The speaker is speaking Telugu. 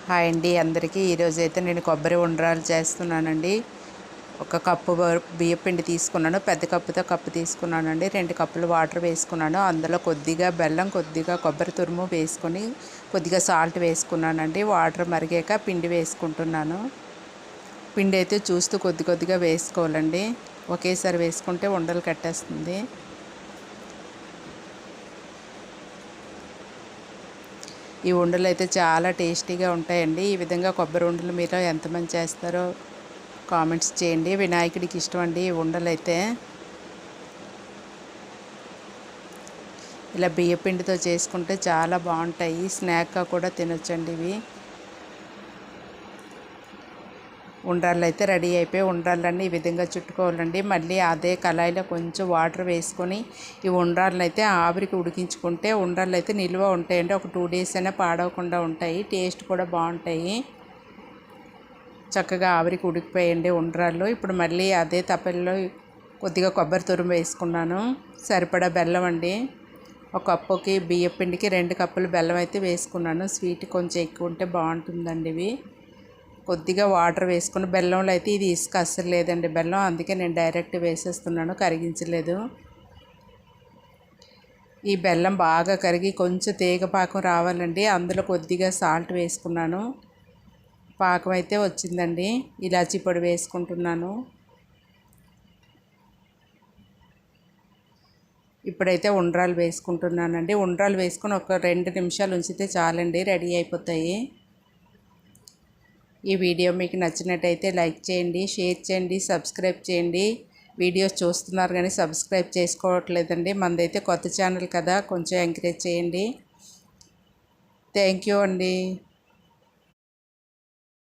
హాయ్ అండి అందరికీ. ఈరోజైతే నేను కొబ్బరి ఉండ్రాలు చేస్తున్నానండి. ఒక కప్పు బియ్యపిండి తీసుకున్నాను. పెద్ద కప్పుతో కప్పు తీసుకున్నానండి. 2 కప్పులు వాటర్ వేసుకున్నాను. అందులో కొద్దిగా బెల్లం, కొద్దిగా కొబ్బరి తురుము వేసుకొని కొద్దిగా సాల్ట్ వేసుకున్నానండి. వాటర్ మరిగాక పిండి వేసుకుంటున్నాను. పిండి అయితే చూస్తూ కొద్ది కొద్దిగా వేసుకోవాలండి. ఒకేసారి వేసుకుంటే ఉండలు కట్టేస్తుంది. ఈ ఉండలు అయితే చాలా టేస్టీగా ఉంటాయండి. ఈ విధంగా కొబ్బరి ఉండలు మీరు ఎంతమంది చేస్తారో కామెంట్స్ చేయండి. వినాయకుడికి ఇష్టం అండి ఈ ఉండలు అయితే. ఇలా బియ్యపిండితో చేసుకుంటే చాలా బాగుంటాయి. స్నాక్గా కూడా తినొచ్చండి ఇవి. ఉండ్రాళ్ళు అయితే రెడీ అయిపోయి ఉండ్రాళ్ళన్నీ ఈ విధంగా చుట్టుకోవాలండి. మళ్ళీ అదే కళాయిలో కొంచెం వాటర్ వేసుకొని ఈ ఉండ్రాళ్ళని అయితే ఆవిరికి ఉడికించుకుంటే ఉండ్రాళ్ళు అయితే నిల్వ ఉంటాయండి. ఒక 2 డేస్ అయినా పాడవకుండా ఉంటాయి. టేస్ట్ కూడా బాగుంటాయి. చక్కగా ఆవిరికి ఉడికిపోయండి ఉండ్రాళ్ళు. ఇప్పుడు మళ్ళీ అదే తపెల్లో కొద్దిగా కొబ్బరి తురుము వేసుకున్నాను. సరిపడా బెల్లం అండి. ఒక కప్పుకి బియ్యపిండికి 2 కప్పులు బెల్లం అయితే వేసుకున్నాను. స్వీట్ కొంచెం ఎక్కువ ఉంటే బాగుంటుందండి ఇవి. కొద్దిగా వాటర్ వేసుకుని, బెల్లంలో అయితే ఇది ఇసుక అస్సలు లేదండి బెల్లం, అందుకే నేను డైరెక్ట్ వేసేస్తున్నాను, కరిగించలేదు. ఈ బెల్లం బాగా కరిగి కొంచెం తీగ పాకం రావాలండి. అందులో కొద్దిగా సాల్ట్ వేసుకున్నాను. పాకం అయితే వచ్చిందండి. ఇలాచీ పొడి వేసుకుంటున్నాను. ఇప్పుడైతే ఉండ్రాలు వేసుకుంటున్నానండి. ఉండ్రాలు వేసుకొని ఒక 2 నిమిషాలు ఉంచితే చాలండి, రెడీ అయిపోతాయి. ఈ వీడియో మీకు నచ్చినట్టయితే లైక్ చేయండి, షేర్ చేయండి, సబ్స్క్రైబ్ చేయండి. వీడియోస్ చూస్తున్నారు కానీ సబ్స్క్రైబ్ చేసుకోవట్లేదండి. మనదైతే కొత్త ఛానల్ కదా, కొంచెం ఎంకరేజ్ చేయండి. థ్యాంక్ యూ అండి.